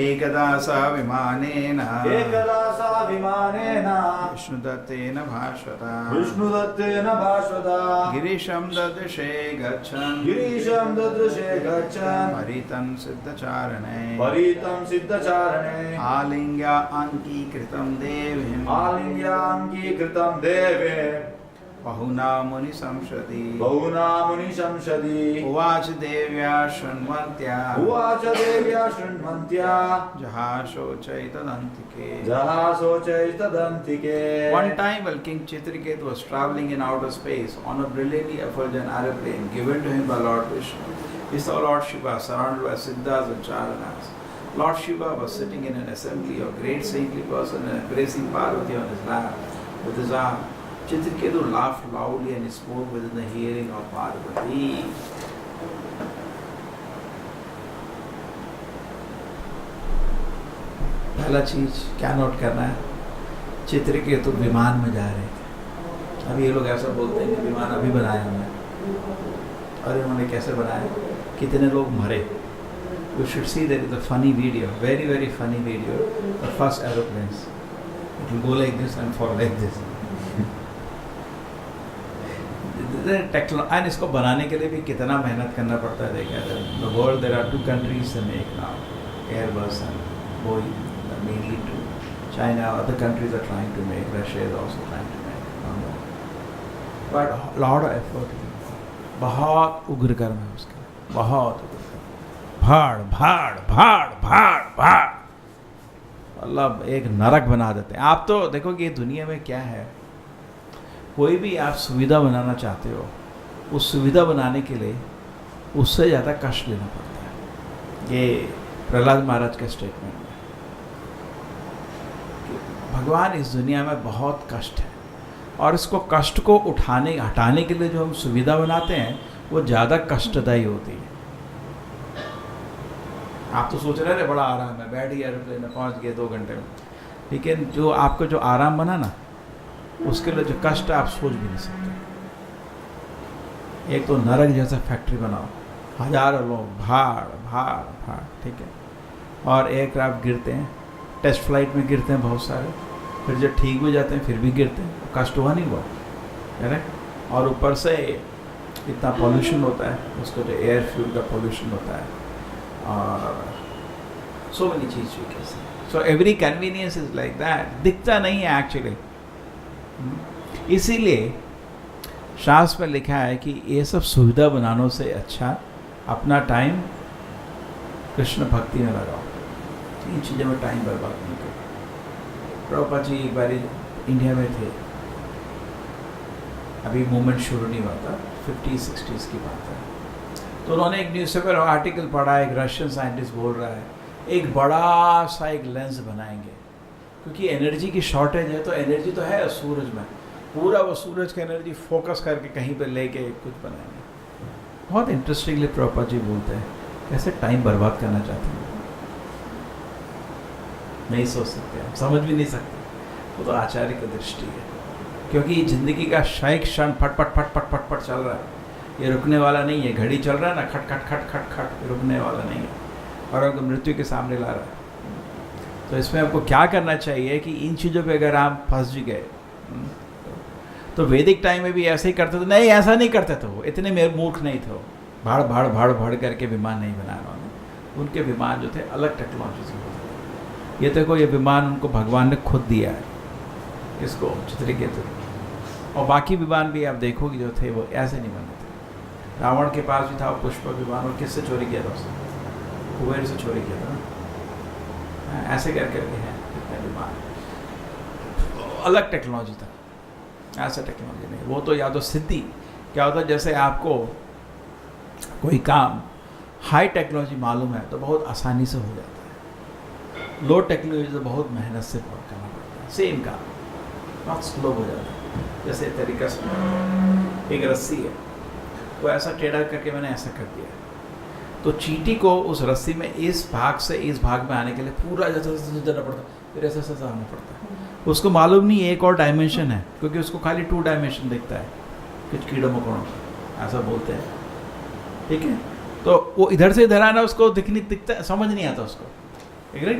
एकदा सा विमानेन विष्णुदत्तेन भास्वता गिरीशं ददृशे गच्छन् परितं सिद्धचारणे आलिङ्ग्या अङ्गीकृतं देवीम् बहुना मुनि संशति उवाच देव्या शृण्वन्त्या जहाशोचैतदन्तिके. One time while King Chitraketu was traveling in outer space on a brilliantly effulgent aeroplane given to him by Lord Vishnu, he saw Lord Shiva surrounded by Siddhas and Charanas. Lord Shiva was sitting in an assembly of great saintly persons and embracing Parvati on his lap with his arm. Chitraketu laughed loudly and spoke within the hearing of Parvati. पहला चीज क्या note करना है, चित्रकेतु विमान में जा रहे थे. अभी ये लोग ऐसा बोलते हैं कि विमान अभी बनाया हमने, और इन्होंने कैसे बनाया, कितने लोग मरे. You should see there is a funny video, very very funny video. The first aeroplanes, it will go like this and fall like this. And इसको बनाने के लिए भी कितना मेहनत करना पड़ता है. देखा जाए, the world there are 2 countries that make now, Airbus and Boeing, mainly to China. Other countries are trying to make. Russia is also trying to make. But lot of effort. बहुत उग्र कर्म है उसके, बहुत उग्र कर्म. भाड़ भाड़ भाड़ भाड़ भाड़, अल्लाह एक नरक बना देते हैं. आप तो देखो कि ये दुनिया में क्या है, कोई भी आप सुविधा बनाना चाहते हो, उस सुविधा बनाने के लिए उससे ज़्यादा कष्ट लेना पड़ता है. ये प्रहलाद महाराज के स्टेटमेंट में, भगवान इस दुनिया में बहुत कष्ट है, और इसको कष्ट को हटाने के लिए जो हम सुविधा बनाते हैं वो ज़्यादा कष्टदायी होती है. आप तो सोच रहे थे बड़ा आराम है, बैठ गए एरोप्लेन में, पहुँच गए 2 घंटे में, लेकिन जो आपको जो आराम बना ना, उसके लिए जो कष्ट आप सोच भी नहीं सकते. एक तो नरक जैसा फैक्ट्री बनाओ, हजारों लोग, भाड़ भाड़ भाड़, ठीक है, और एयरक्राफ्ट गिरते हैं, टेस्ट फ्लाइट में गिरते हैं बहुत सारे, फिर जब ठीक हो जाते हैं फिर भी गिरते हैं, कष्ट हुआ नहीं हुआ, करेक्ट। और ऊपर से इतना पॉल्यूशन होता है, उसका जो एयर फ्यूल का पॉल्यूशन होता है, और सो मेनी चीज you can say. So every convenience is like that, दिखता नहीं है एक्चुअली। इसीलिए शास्त्र में लिखा है कि ये सब सुविधा बनाने से अच्छा अपना टाइम कृष्ण भक्ति में लगाओ, इन चीज़ों में टाइम बर्बाद नहीं करो। प्रभुपाद जी एक बार इंडिया में थे, अभी मूवमेंट शुरू नहीं हुआ था, 50-60s की बात है। तो उन्होंने एक न्यूज़पेपर आर्टिकल पढ़ा, एक रशियन साइंटिस्ट बोल रहा है एक बड़ा सा एक लेंस बनाएंगे, क्योंकि एनर्जी की शॉर्टेज है। तो एनर्जी तो है सूरज में, पूरा वो सूरज की एनर्जी फोकस करके कहीं पर लेके कुछ बनाएंगे। बहुत इंटरेस्टिंगली प्रभुपाद जी बोलते हैं कैसे टाइम बर्बाद करना चाहते हैं, नहीं सोच सकते, हम समझ भी नहीं सकते। वो तो आचार्य की दृष्टि है, क्योंकि ज़िंदगी का क्षण क्षण फट फट फट फट फट फट चल रहा है, ये रुकने वाला नहीं है। घड़ी चल रहा है ना, खट खट खट खट खट, रुकने वाला नहीं है, और आपको मृत्यु के सामने ला रहा है। तो इसमें आपको क्या करना चाहिए कि इन चीज़ों पे अगर आप फंस भी गए, तो वैदिक टाइम में भी ऐसे ही करते थे? नहीं, ऐसा नहीं करते थे, वो इतने मेरे मूर्ख नहीं थे। वो भाड़ भाड़ भाड़ भाड़ करके विमान नहीं बनाया उन्होंने, उनके विमान जो थे अलग टेक्नोलॉजी से होते थे। ये देखो, ये विमान उनको भगवान ने खुद दिया है, इसको चित्रकेतु, और बाकी विमान भी आप देखोगे जो थे वो ऐसे नहीं बने थे। रावण के पास भी था वो पुष्पक विमान, और किससे चोरी किया था उसने? कुबेर से चोरी किया था ना। ऐसे कर करके हैं कितने विमान, अलग टेक्नोलॉजी था, ऐसा टेक्नोलॉजी नहीं। वो तो या तो सिद्धि क्या होता है, जैसे आपको कोई काम हाई टेक्नोलॉजी मालूम है तो बहुत आसानी से हो जाता है, लो टेक्नोलॉजी तो बहुत मेहनत से करना पड़ता है। सेम काम बहुत स्लो हो जाता है। जैसे तरीका से एक रस्सी है, वो ऐसा टेढ़ा करके मैंने ऐसा कर दिया, तो चींटी को उस रस्सी में इस भाग से इस भाग में आने के लिए पूरा जैसा जाना पड़ता है, फिर ऐसा ऐसा आना पड़ता है। उसको मालूम नहीं एक और डायमेंशन है, क्योंकि उसको खाली 2 डायमेंशन दिखता है कुछ कीड़ों मकोड़ों का, ऐसा बोलते हैं, ठीक है। तो वो इधर से इधर आना उसको दिखता, समझ नहीं आता उसको, ठीक है,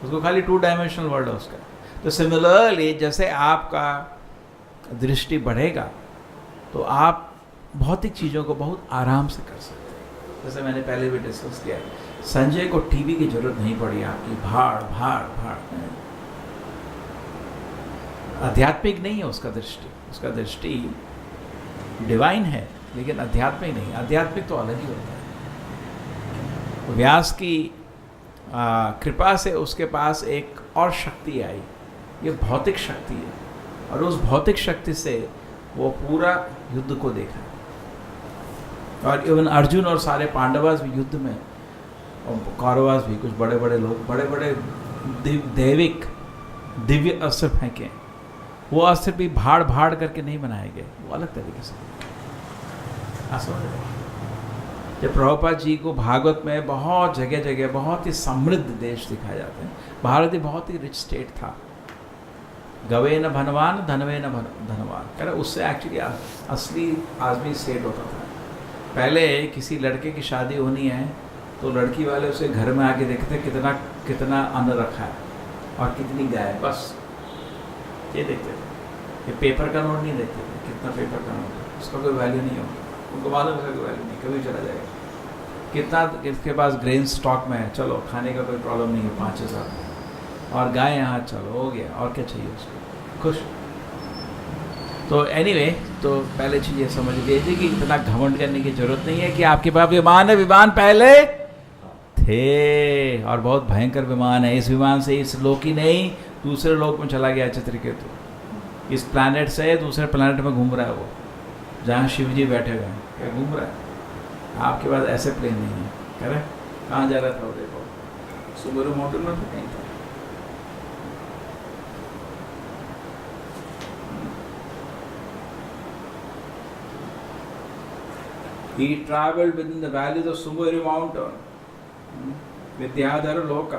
उसको खाली 2 डायमेंशनल वर्ल्ड है उसका। तो सिमिलरली जैसे आपका दृष्टि बढ़ेगा तो आप भौतिक चीज़ों को बहुत आराम से कर सकते हैं। जैसे मैंने पहले भी डिस्कस किया, संजय को टीवी की जरूरत नहीं पड़ी आपकी, भाड़ भाड़ भाड़। आध्यात्मिक नहीं है उसका दृष्टि, उसका दृष्टि डिवाइन है, लेकिन आध्यात्मिक नहीं। आध्यात्मिक तो अलग ही होता है। व्यास की कृपा से उसके पास एक और शक्ति आई, ये भौतिक शक्ति है, और उस भौतिक शक्ति से वो पूरा युद्ध को देखा। और इवन अर्जुन और सारे पांडवास भी युद्ध में, और कौरवास भी, कुछ बड़े बड़े लोग बड़े बड़े दैविक दिव्य अस्त्र फेंके, वो अस्त्र भी भाड़ भाड़ करके नहीं बनाए गए, वो अलग तरीके से। जब प्रभुपाद जी को भागवत में बहुत जगह जगह बहुत ही समृद्ध देश दिखाए जाते हैं। भारत ही बहुत ही रिच स्टेट था, गवे न धनवान, धनवे न धनवान, कह रहे उससे एक्चुअली असली आदमी स्टेट होता था। पहले किसी लड़के की शादी होनी है तो लड़की वाले उसे घर में आके देखते कितना कितना अन्न रखा है और कितनी गाय, बस ये देखते थे। ये पेपर का नोट नहीं देखते थे, कितना पेपर का नोट है, उसका कोई वैल्यू नहीं होगा, उनको मालूम है कोई वैल्यू नहीं, कभी चला जाएगा। कितना इसके पास ग्रेन स्टॉक में है, चलो खाने का कोई प्रॉब्लम नहीं है, 5000 और गाय यहाँ, चलो हो गया, और क्या चाहिए उसको, खुश। तो एनीवे, तो पहले चीज़ ये समझ लीजिए कि इतना घमंड करने की जरूरत नहीं है कि आपके पास विमान है। विमान पहले थे और बहुत भयंकर विमान है। इस विमान से इस लोक ही नहीं दूसरे लोक में चला गया चित्रकेतु। इस प्लैनेट से दूसरे प्लैनेट में घूम रहा है वो, जहाँ शिव जी बैठे हुए हैं, क्या घूम रहा है। आपके पास ऐसे प्लेन नहीं है, कह रहे कहाँ जा रहा था वो, देखो सुबेरू माउंटेन में तो कहीं था। He traveled within the valleys of Sumeru mountain. Vidyadhar लोका,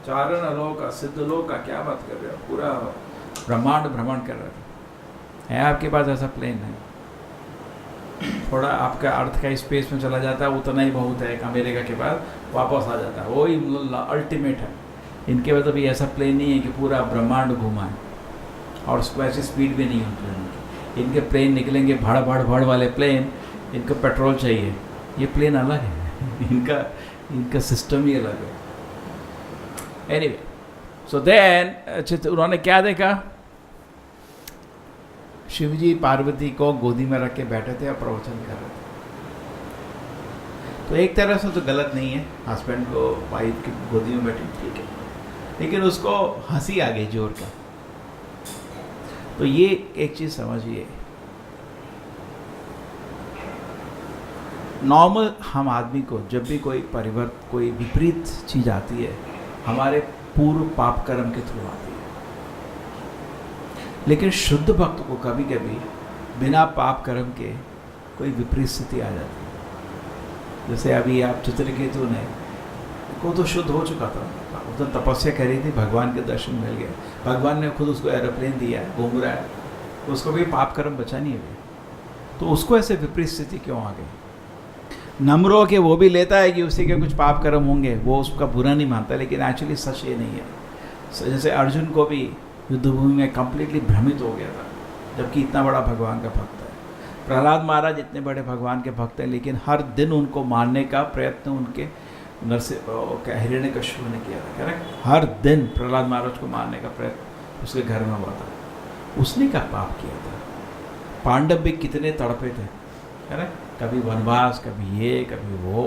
चारण लोका, सिद्ध लोका, क्या बात कर रहे हो, पूरा ब्रह्मांड भ्रमण कर रहे थे। है आपके पास ऐसा प्लेन है, थोड़ा आपका अर्थ का स्पेस में चला जाता है, उतना ही बहुत है, अमेरिका के बाद वापस आ जाता है, वही अल्टीमेट है। इनके पास अभी ऐसा प्लेन नहीं है कि पूरा ब्रह्मांड घुमा है। और उसको ऐसी स्पीड भी नहीं होती है। इनके प्लेन निकलेंगे भड़ भड़ भड़ वाले प्लेन, इनको पेट्रोल चाहिए, ये प्लेन अलग है इनका सिस्टम ही अलग है। एनीवे, सो देन उन्होंने क्या देखा, शिवजी पार्वती को गोदी में रख के बैठे थे और प्रवचन कर रहे थे। तो एक तरह से तो गलत नहीं है, हस्बैंड को वाइफ की गोदी में बैठे, ठीक है, लेकिन उसको हंसी आ गई जोर का। तो ये एक चीज समझिए, नॉर्मल हम आदमी को जब भी कोई विपरीत चीज आती है, हमारे पूर्व पाप कर्म के थ्रू आती है। लेकिन शुद्ध भक्त को कभी कभी बिना पाप कर्म के कोई विपरीत स्थिति आ जाती है। जैसे अभी आप चित्रकेतु ने को तो शुद्ध हो चुका था, तो तपस्या करी थी, भगवान के दर्शन मिल गए, भगवान ने खुद उसको एरोप्लेन दिया है, घूम रहा है, उसको भी पाप कर्म बचा नहीं है। तो उसको ऐसे विपरीत स्थिति क्यों आ गई? नम्र के वो भी लेता है कि उसी के कुछ पाप कर्म होंगे, वो उसका बुरा नहीं मानता, लेकिन एक्चुअली सच ये नहीं है। जैसे अर्जुन को भी युद्धभूमि में कंप्लीटली भ्रमित हो गया था, जबकि इतना बड़ा भगवान का भक्त है। प्रहलाद महाराज इतने बड़े भगवान के भक्त हैं, लेकिन हर दिन उनको मारने का प्रयत्न उनके हिरण्यकश्यप ने किया था, करेक्ट? हर दिन प्रहलाद महाराज को मारने का प्रयत्न उसके घर में हुआ था। उसने क्या पाप किया था? पांडव भी कितने तड़पे थे, करेक्ट? कभी वनवास, कभी ये, कभी वो,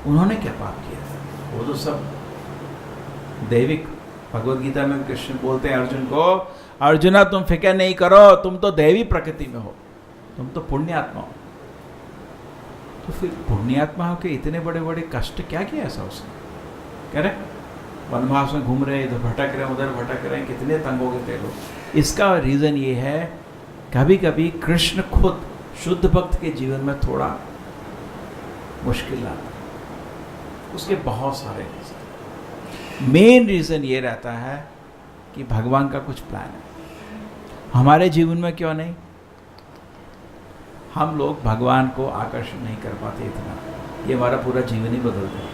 उन्होंने क्या पाप किया था? वो तो सब दैविक। भगवद गीता में कृष्ण बोलते हैं अर्जुन को, अर्जुना तुम फिक्र नहीं करो, तुम तो दैवी प्रकृति में हो, तुम तो पुण्यात्मा हो। तो फिर पुण्यात्मा हो के इतने बड़े बड़े कष्ट क्या किया ऐसा उसने, करेक्ट? वनवास में घूम रहे, इधर भटक रहे, उधर भटक रहे, कितने तंग हो गए थे लोग। इसका रीज़न ये है, कभी कभी कृष्ण खुद शुद्ध भक्त के जीवन में थोड़ा मुश्किल आता है। उसके बहुत सारे रीज़न, मेन रीज़न ये रहता है कि भगवान का कुछ प्लान है हमारे जीवन में। क्यों नहीं? हम लोग भगवान को आकर्षण नहीं कर पाते इतना, ये हमारा पूरा जीवन ही बदल देगा।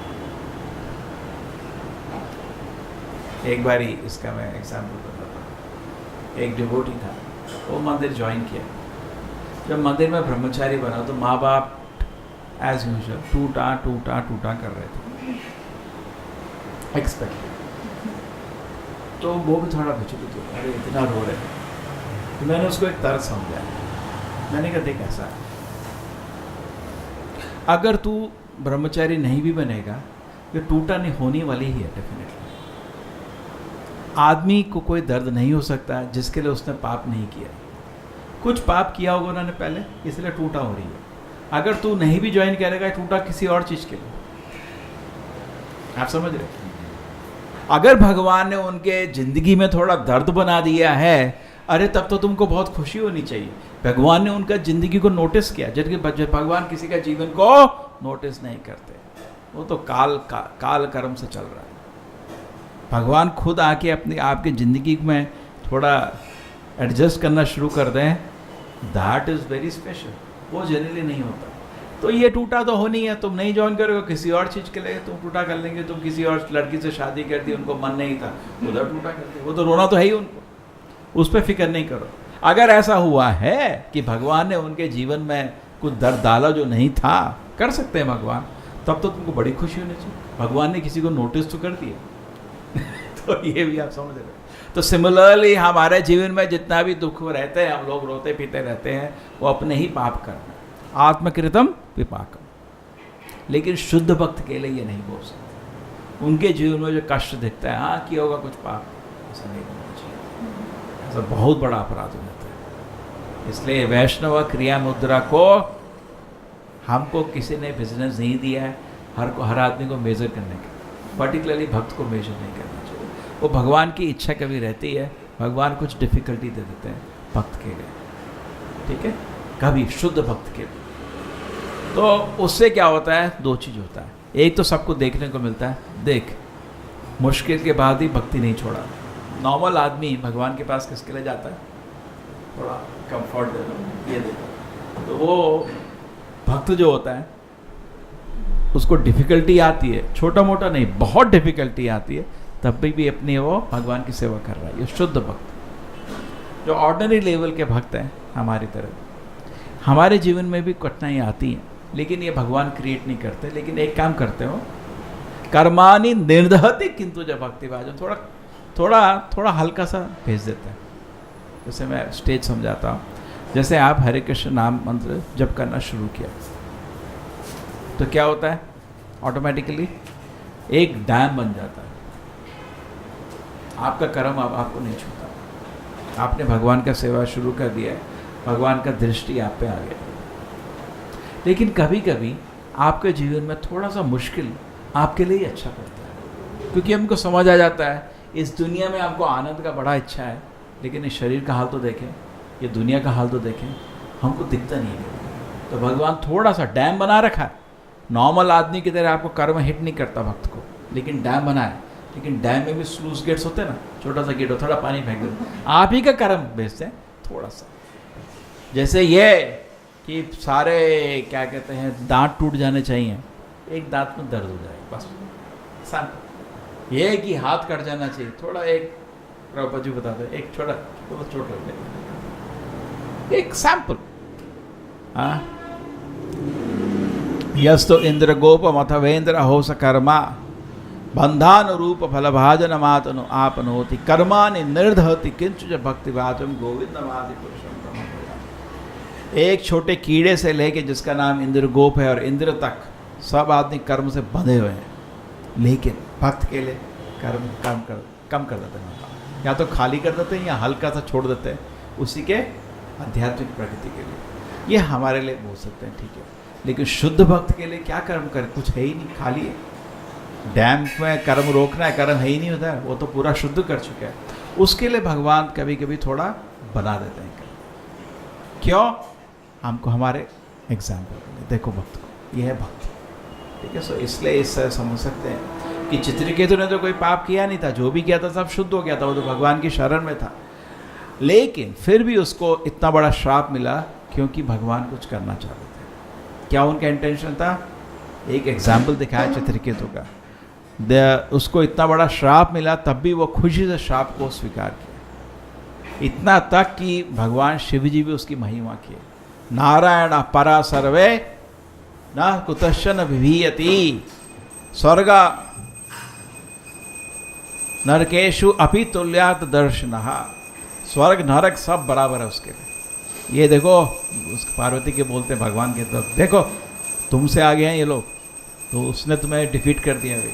एक बारी इसका मैं एग्जाम्पल बताता हूँ। एक डिवोटी था, वो मंदिर ज्वाइन किया। जब मंदिर में ब्रह्मचारी बना तो माँ बाप एज यूजुअल टूटा टूटा टूटा कर रहे थे, एक्सपेक्टेड। तो वो भी थोड़ा विचलित हो, अरे इतना रो रहे। तो मैंने उसको एक तर्क समझाया। मैंने कहा देख ऐसा, अगर तू ब्रह्मचारी नहीं भी बनेगा, ये टूटा नहीं होने वाली ही है डेफिनेटली। आदमी को कोई दर्द नहीं हो सकता जिसके लिए उसने पाप नहीं किया। कुछ पाप किया होगा उन्होंने पहले, इसलिए टूटा हो रही है। अगर तू नहीं भी ज्वाइन करेगा, टूटा किसी और चीज के लिए। आप समझ रहे? अगर भगवान ने उनके जिंदगी में थोड़ा दर्द बना दिया है, अरे तब तो तुमको बहुत खुशी होनी चाहिए। भगवान ने उनका जिंदगी को नोटिस किया, जबकि भगवान किसी का जीवन को नोटिस नहीं करते। वो तो काल कर्म से चल रहा है। भगवान खुद आके अपनी आपके ज़िंदगी में थोड़ा एडजस्ट करना शुरू कर दें, दैट इज़ वेरी स्पेशल। वो जनरली नहीं होता। तो ये टूटा तो होनी है, तुम नहीं ज्वाइन करोगे किसी और चीज़ के लिए, तुम टूटा कर लेंगे। तुम किसी और लड़की से शादी कर दी, उनको मन नहीं था, उधर टूटा कर दिया, वो तो रोना तो है ही उनको, उस पर फिक्र नहीं करो। अगर ऐसा हुआ है कि भगवान ने उनके जीवन में कुछ दर्द डाला जो नहीं था, कर सकते हैं भगवान, तब तो तुमको बड़ी खुशी होनी चाहिए। भगवान ने किसी को नोटिस तो कर दिया। तो ये भी आप समझ रहे हो। तो सिमिलरली हमारे जीवन में जितना भी दुख रहते हैं, हम लोग रोते पीते रहते हैं, वो अपने ही पाप कर्म, आत्मकृतम विपाकम। लेकिन शुद्ध भक्त के लिए ये नहीं बोल सकते। उनके जीवन में जो कष्ट दिखता है, हाँ किया होगा कुछ पाप, ऐसा नहीं होना चाहिए। ऐसा बहुत बड़ा अपराध होता है। इसलिए वैष्णव क्रिया मुद्रा को हमको किसी ने बिजनेस नहीं दिया है हर आदमी को मेजर करने का, पर्टिकुलरली भक्त को मेजर नहीं करना चाहिए। वो भगवान की इच्छा कभी रहती है, भगवान कुछ डिफिकल्टी दे देते हैं भक्त के लिए, ठीक है, कभी शुद्ध भक्त के लिए। तो उससे क्या होता है, दो चीज़ होता है। एक तो सबको देखने को मिलता है, देख मुश्किल के बाद ही भक्ति नहीं छोड़ा। नॉर्मल आदमी भगवान के पास किसके लिए जाता है, थोड़ा कंफर्ट दे दो, ये दे दो। तो वो भक्त जो होता है उसको डिफ़िकल्टी आती है, छोटा मोटा नहीं, बहुत डिफ़िकल्टी आती है, तब भी अपनी वो भगवान की सेवा कर रहा है, ये शुद्ध भक्त। जो ऑर्डिनरी लेवल के भक्त हैं हमारी तरह, हमारे जीवन में भी कठिनाई आती हैं, लेकिन ये भगवान क्रिएट नहीं करते, लेकिन एक काम करते हो, कर्माणि निर्दहति किंतु जब भक्ति भाजन, थोड़ा थोड़ा थोड़ा हल्का सा भेज देते हैं। जैसे मैं स्टेज समझाता हूँ, जैसे आप हरे कृष्ण नाम मंत्र जप करना शुरू किया तो क्या होता है, ऑटोमेटिकली एक डैम बन जाता है। आपका कर्म अब आपको नहीं छूता, आपने भगवान का सेवा शुरू कर दिया है, भगवान का दृष्टि आप पे आ गया। लेकिन कभी कभी आपके जीवन में थोड़ा सा मुश्किल आपके लिए ही अच्छा पड़ता है, क्योंकि हमको समझ आ जाता है इस दुनिया में आपको आनंद का बड़ा इच्छा है, लेकिन इस शरीर का हाल तो देखें, ये दुनिया का हाल तो देखें, हमको दिखता नहीं है। तो भगवान थोड़ा सा डैम बना रखा है। नॉर्मल आदमी की तरह आपको कर्म हिट नहीं करता भक्त को, लेकिन डैम बना है। लेकिन डैम में भी स्लूस गेट्स होते हैं ना, छोटा सा गेट हो, थोड़ा पानी फेंक दो, आप ही का कर्म भेजते हैं थोड़ा सा। जैसे ये कि सारे क्या कहते हैं दांत टूट जाने चाहिए, एक दांत में दर्द हो जाएगा बस, शांत। ये कि हाथ कट जाना चाहिए, थोड़ा एक प्रभुपाद जी बताते हैं, एक छोटा तो चोट लग जाएगा, एक सैंपल। हाँ, यस्तो इंद्र गोपम अथवेन्द्र होस कर्मा बंधान रूप फल भाजन मातनु आपनोति कर्मानि निर्धहति किंचु च भक्ति भाजम गोविंद नमादि पुरुषम ब्रह्म। एक छोटे कीड़े से लेके जिसका नाम इंद्र गोप है और इंद्र तक सब आदमी कर्म से बंधे हुए हैं, लेकिन भक्त के लिए कर्म कम कर देते हैं, या तो खाली कर देते हैं या हल्का सा छोड़ देते हैं उसी के आध्यात्मिक प्रगति के लिए। ये हमारे लिए बोल सकते हैं, ठीक है। लेकिन शुद्ध भक्त के लिए क्या कर्म करे, कुछ है ही नहीं, खाली है। डैम में कर्म रोकना है, कर्म है ही नहीं होता है, वो तो पूरा शुद्ध कर चुका है। उसके लिए भगवान कभी कभी थोड़ा बना देते हैं। क्यों? हमको हमारे एग्जाम्पल देखो भक्त को, ये है भक्त, ठीक है। सो इसलिए इससे समझ सकते हैं कि चित्रकेतु ने तो कोई पाप किया नहीं था, जो भी किया था सब शुद्ध हो गया था, वो तो भगवान की शरण में था। लेकिन फिर भी उसको इतना बड़ा श्राप मिला क्योंकि भगवान कुछ करना चाहते थे। क्या उनका इंटेंशन था? एक एग्जाम्पल दिखाया चित्रकेतु का। उसको इतना बड़ा श्राप मिला, तब भी वो खुशी से श्राप को स्वीकार किया, इतना तक कि भगवान शिव जी भी उसकी महिमा किए। नारायण परा सर्वे न कुतश्चन विभीयति स्वर्ग नरकेशु अपि तुल्यात दर्शनः। स्वर्ग नरक सब बराबर है उसके लिए। ये देखो, उस पार्वती के बोलते हैं भगवान के, तो देखो तुमसे आगे हैं ये लोग, तो उसने तुम्हें डिफीट कर दिया भाई।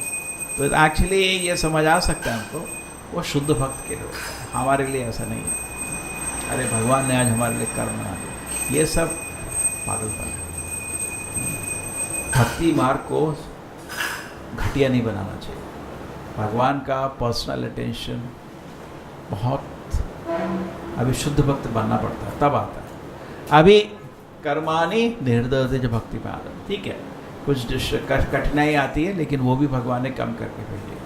तो एक्चुअली ये समझ आ सकता है हमको, वो शुद्ध भक्त के लोग, हमारे लिए ऐसा नहीं है। अरे भगवान ने आज हमारे लिए कर्म बना दिया, ये सब पागलपन है। भक्ति मार्ग को घटिया नहीं बनाना चाहिए। भगवान का पर्सनल अटेंशन बहुत, अभी शुद्ध भक्त बनना पड़ता है, तब आता है। अभी कर्माणि निर्दहति जो भक्ति में आता है, ठीक है, कुछ कठिनाई आती है, लेकिन वो भी भगवान ने कम करके भेजी।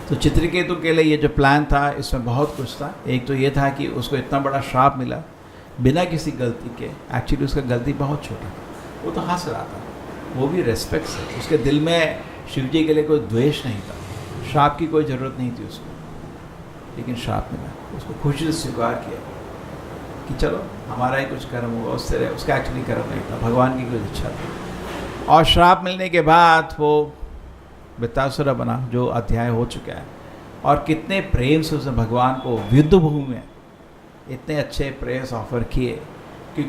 तो चित्रकेतु के लिए ये जो प्लान था, इसमें बहुत कुछ था। एक तो ये था कि उसको इतना बड़ा श्राप मिला बिना किसी गलती के। एक्चुअली उसका गलती बहुत छोटा था, वो तो हंस रहा था, वो भी रेस्पेक्ट से। उसके दिल में शिव जी के लिए कोई द्वेष नहीं था, श्राप की कोई ज़रूरत नहीं थी उसको, लेकिन श्राप मिला, उसको खुशी से स्वीकार किया कि चलो हमारा ही कुछ कर्म होगा। उससे उसका एक्चुअली कर्म नहीं था, भगवान की कुछ इच्छा थी। और श्राप मिलने के बाद वो वृत्तासुर बना, जो अध्याय हो चुका है। और कितने प्रेम से उसने भगवान को युद्ध भूमि में इतने अच्छे प्रेयर्स ऑफर किए कि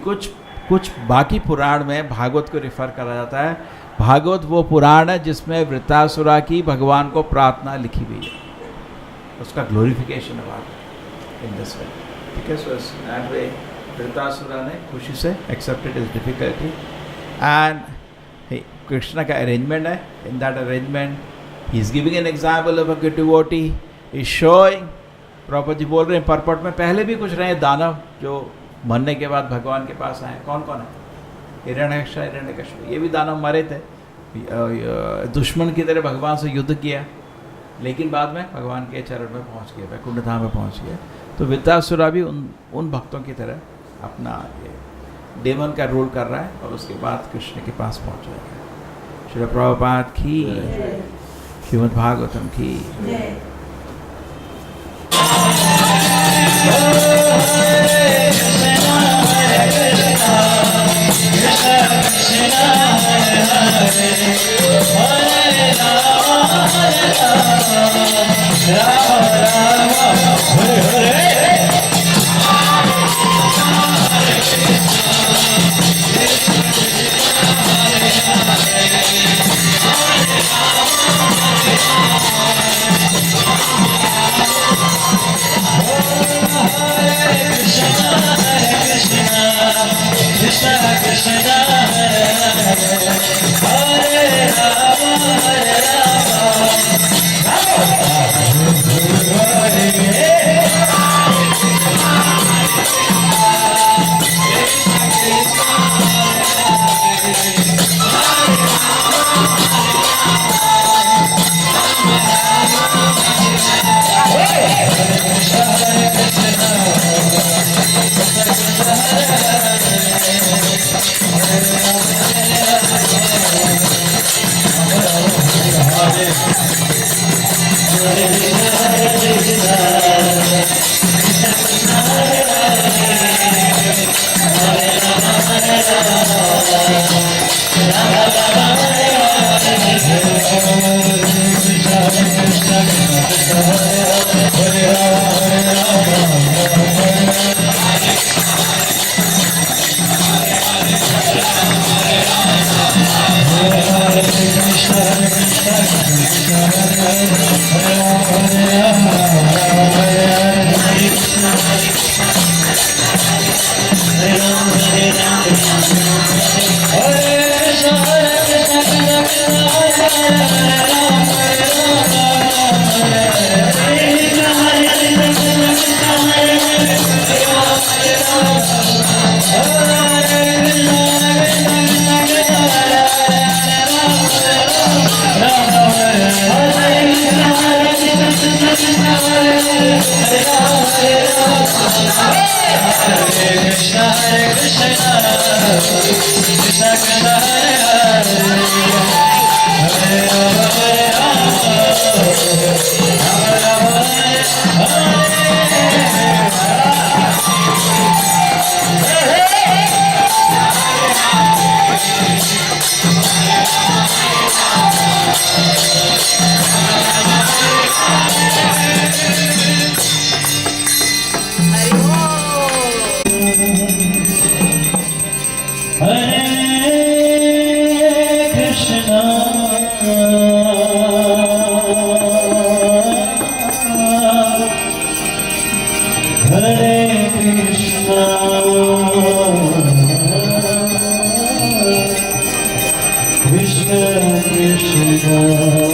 कुछ बाकी पुराण में भागवत को रिफ़र करा जाता है। भागवत वो पुराण है जिसमें वृत्तासुरा की भगवान को प्रार्थना लिखी हुई है, उसका ग्लोरिफिकेशन है इन दिस वे, ठीक है। सो दैट वे वृत्तासुरा ने खुशी से accepted his difficulty and Krishna का अरेंजमेंट है। In that arrangement he is giving an example of a good devotee, is showing. Prabhupada ji बोल रहे हैं परपट में पहले भी कुछ रहे दानव जो मरने के बाद भगवान के पास आए। कौन कौन है? हिरण्यकश्यप, ये भी दानव मरे थे, दुश्मन की तरह भगवान से युद्ध किया, लेकिन बाद में भगवान के चरण में पहुंच गए, वैकुंठ धाम में पहुंच गए। तो वृत्तासुरा भी उन भक्तों की तरह अपना ये डेमन का रोल कर रहा है, और उसके बाद कृष्ण के पास पहुंच जाएगा। श्री प्रभुपाद की, श्रीमद् भागवतम की। Krishna Krishna